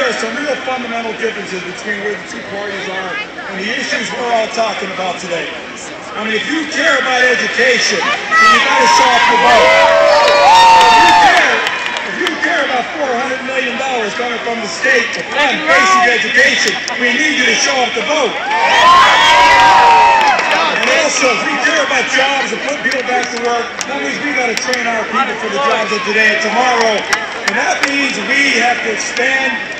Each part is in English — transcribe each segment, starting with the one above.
there are some real fundamental differences between where the two parties are and the issues we're all talking about today. I mean, if you care about education, then you got to show up to vote. If you care about $400 million coming from the state to fund basic education, we need you to show up to vote. And also, if we care about jobs and put people back to work, that means we got to train our people for the jobs of today and tomorrow. And that means we have to expand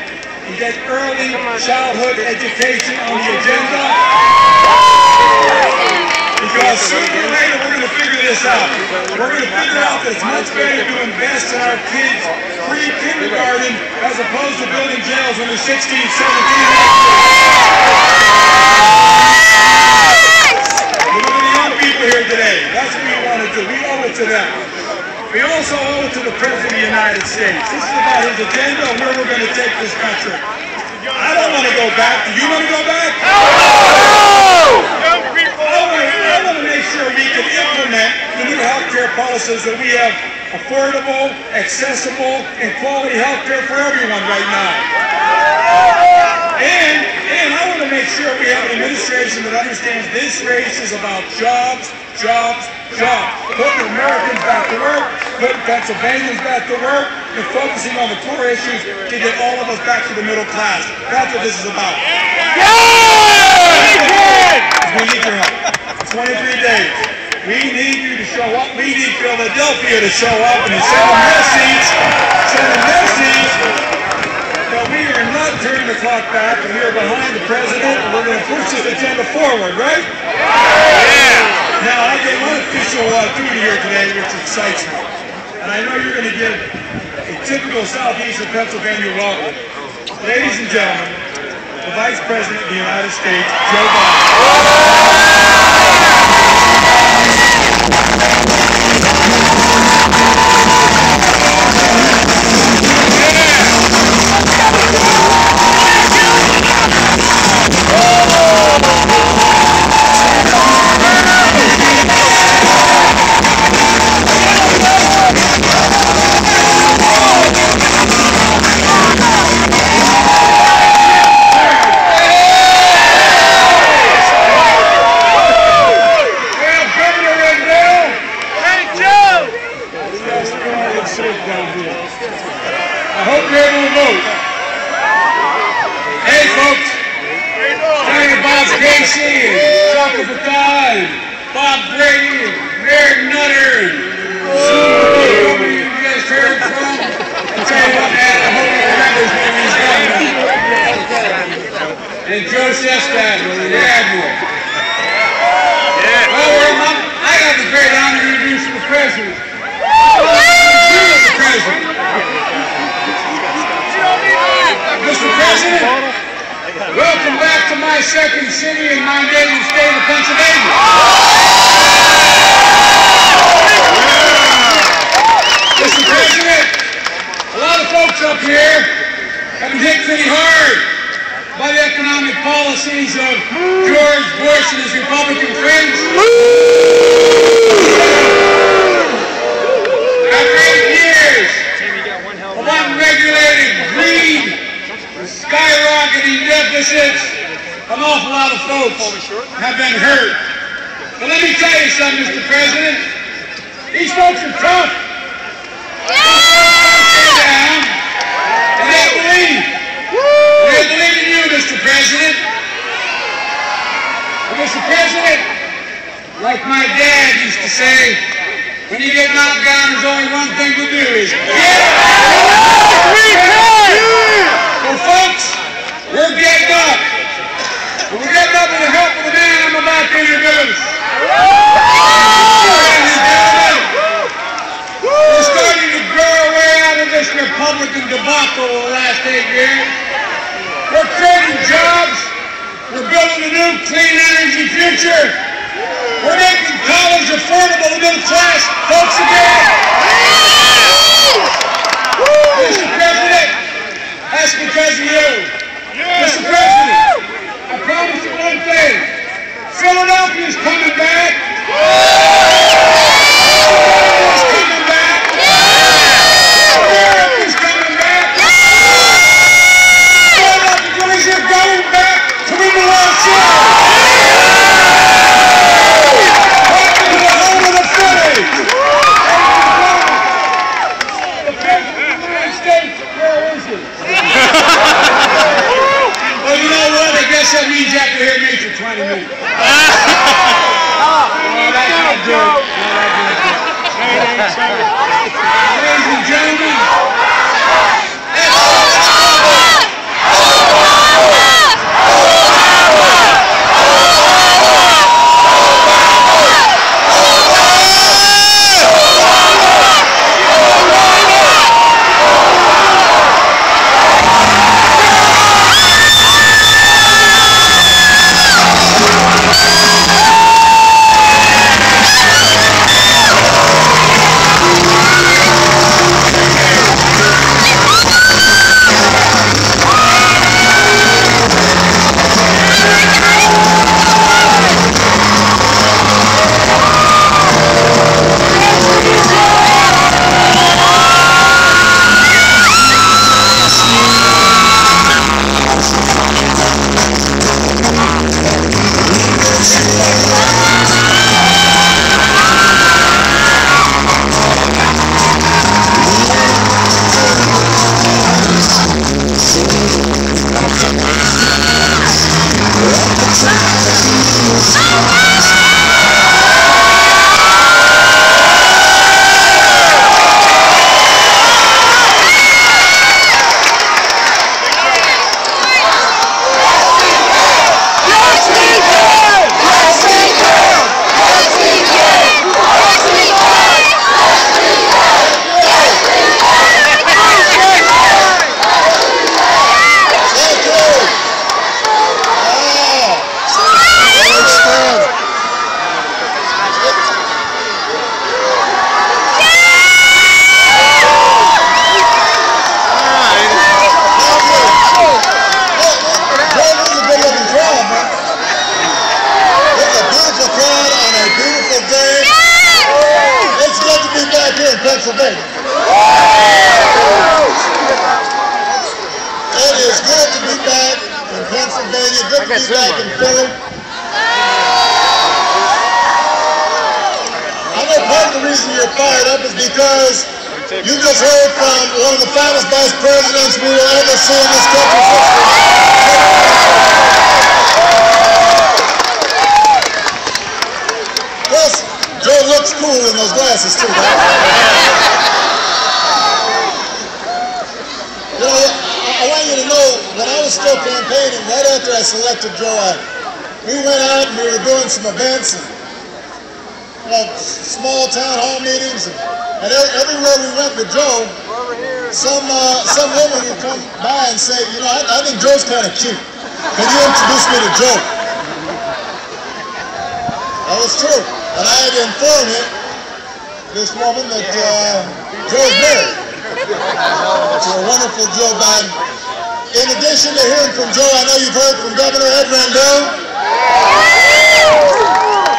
and get early childhood education on the agenda. Because sooner or later we're going to figure this out. We're going to figure out that it's much better to invest in our kids pre-kindergarten as opposed to building jails when they're 16, 17, Look at the young people here today. That's what we want to do. We owe it to them. We also owe it to the President of the United States. This is about his agenda and where we're going to take this country. I don't want to go back. Do you want to go back? No! I want to make sure we can implement the new health care policies that we have affordable, accessible, and quality health care for everyone right now. And I want to make sure we have an administration that understands this race is about jobs, jobs, jobs. Putting Americans back to work, putting Pennsylvanians back to work, and focusing on the core issues to get all of us back to the middle class. That's what this is about. We need your help. 23 days. We need you to show up. We need Philadelphia to show up and to send a message that we are not turning the clock back and we are behind the president and we're going to push this agenda forward, right? Yeah. Now, I get one official duty here today, which excites me. And I know you're going to give a typical southeastern Pennsylvania welcome. Ladies and gentlemen, the Vice President of the United States, Joe Biden. Welcome back to my second city in my native state of Pennsylvania. Mr. President, a lot of folks up here have been hit pretty hard by the economic policies of George Bush and his Republican friends. After 8 years of unregulated greed, skyrocketing deficits, an awful lot of folks have been hurt. But let me tell you something, Mr. President. These folks are tough. Down, and they believe. They believe in you, Mr. President. And Mr. President, like my dad used to say, when you get knocked down, there's only one thing to do is get up. Well, folks, we're getting up. And we're getting up with the help of the man I'm about to introduce. Ladies and gentlemen, we're starting to grow our way out of this Republican debacle over the last 8 years. We're creating jobs. We're building a new clean energy future. We're making college affordable to middle class folks again. Mr. President, that's because of you. Mr. President, I promise you one thing. Philadelphia's coming back. Philadelphia's coming back. America's coming back. county meeting. Ladies and gentlemen, Pennsylvania. It is good to be back in Pennsylvania, good to be back in Philly. I know part of the reason you're fired up is because you just heard from one of the finest vice presidents we will ever see in this country's history. Plus, Joe looks cool in those glasses too, right? You know, I want you to know, when I was still campaigning, right after I selected Joe, we went out and we were doing some events, and, small town hall meetings, and everywhere we went with Joe, some woman would come by and say, you know, I think Joe's kind of cute. Can you introduce me to Joe? That was true. And I had to inform him, this woman, that Joe's married to a wonderful Joe Biden. In addition to hearing from Joe, I know you've heard from Governor Ed Rendell.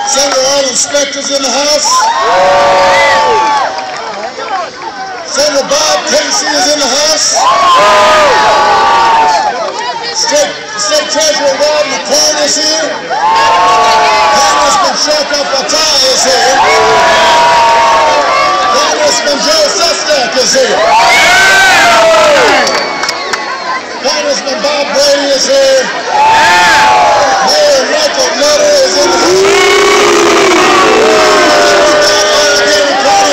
Senator Arlen Specter's in the House. Senator Bob Casey is in the House. State Treasurer Rod McCord is here. Congressman Shaka Fatah is here. Congressman Joe Sestak is here. Congressman Bob Brady is here. Mayor Michael Nutter is in the House.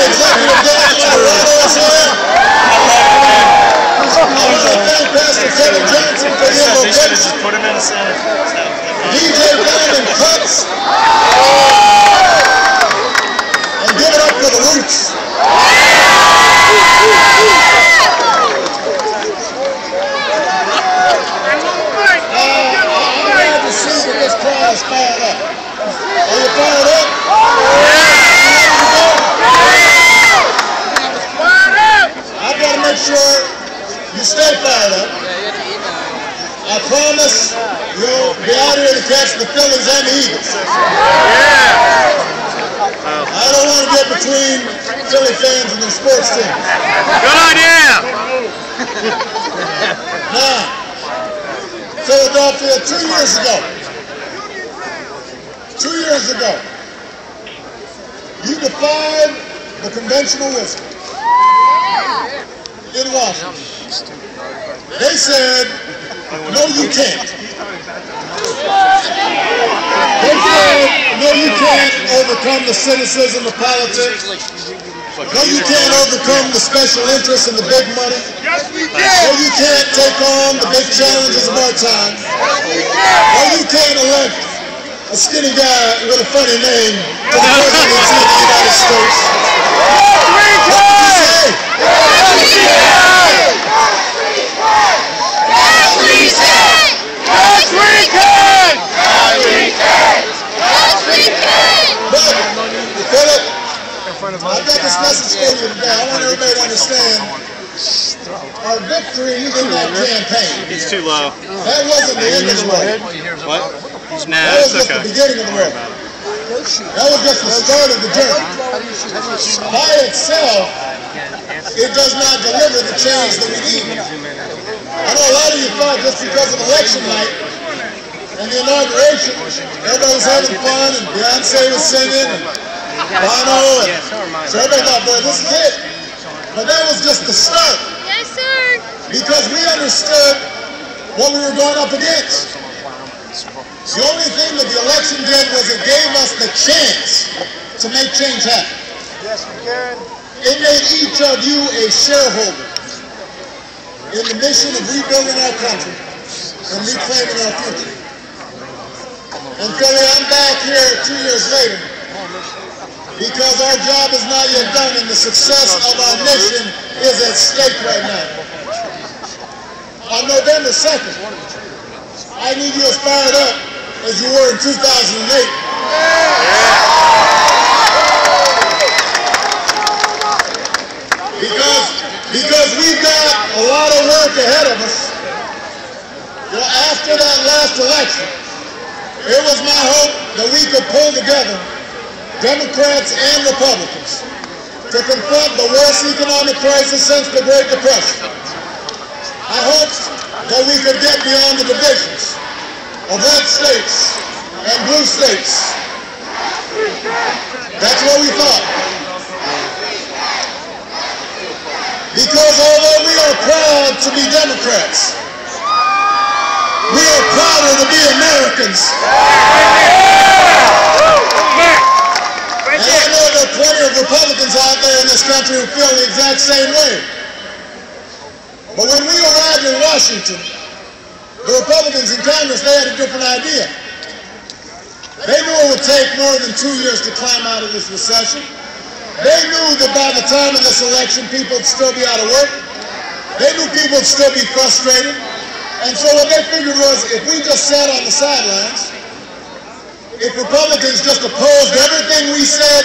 Executive Dan Onorato is here. I want to thank Pastor Kevin Johnson for the invocation. Put him in the Senate. DJ Diamond Cuts. And give it up for the Roots. I'm glad to see that this crowd is fired up. Are you fired up? I've got to make sure you stay fired up. I promise you'll be out here to catch the Phillies and the Eagles. I don't want to get between Philly fans and their sports teams. Good idea! Now, Philadelphia, 2 years ago, you defied the conventional wisdom in Washington. They said, no, you can't. you can't overcome the cynicism of politics. No, you can't overcome the special interests and the big money. No, you can't take on the big challenges of our time. No, you can't elect a skinny guy with a funny name to the presidency of the United States. What did you say? But, Philip, I've got this message for you today. I want everybody to understand our victory in that campaign. It's too low. That wasn't the end of the road. What? Nah, That was it's just okay. the beginning of the road. That was just the start of the journey. By itself, it does not deliver the change that we need. I know a lot of you thought just because of election night and the inauguration, everybody was having fun and Beyonce was singing and Bono, and so everybody thought, boy, this is it. But that was just the start. Yes, sir. Because we understood what we were going up against. The only thing that the election did was it gave us the chance to make change happen. Yes, we can. It made each of you a shareholder in the mission of rebuilding our country and reclaiming our future. And Philly, I'm back here 2 years later because our job is not yet done and the success of our mission is at stake right now. On November 2nd, I need you as fired up as you were in 2008. Because we've got a lot of work ahead of us. You know, after that last election, it was my hope that we could pull together Democrats and Republicans to confront the worst economic crisis since the Great Depression. I hoped that we could get beyond the divisions of red states and blue states. That's what we thought. Because although we are proud to be Democrats, we are prouder to be Americans. And I know there are plenty of Republicans out there in this country who feel the exact same way. But when we arrived in Washington, the Republicans in Congress, they had a different idea. They knew it would take more than 2 years to climb out of this recession. They knew that by the time of this election, people would still be out of work. They knew people would still be frustrated. And so what they figured was, if we just sat on the sidelines, if Republicans just opposed everything we said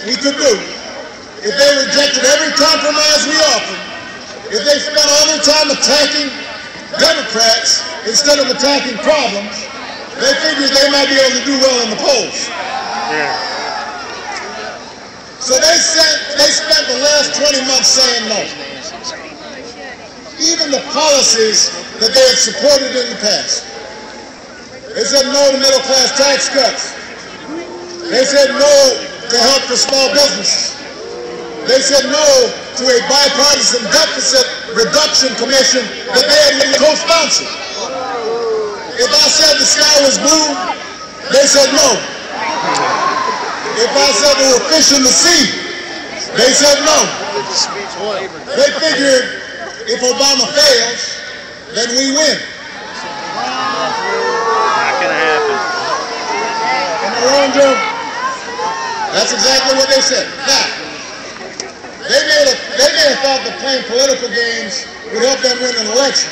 we could do, if they rejected every compromise we offered, if they spent all their time attacking Democrats instead of attacking problems, they figured they might be able to do well in the polls. So they spent the last 20 months saying no. Even the policies that they had supported in the past. They said no to middle-class tax cuts. They said no to help for small businesses. They said no to a bipartisan deficit reduction commission that they had co-sponsored. If I said the sky was blue, they said no. If I said there were fish in the sea, they said no. They figured if Obama fails, then we win. Not gonna happen. Am I wrong, Joe? That's exactly what they said. Now, they may have thought that playing political games would help them win an election.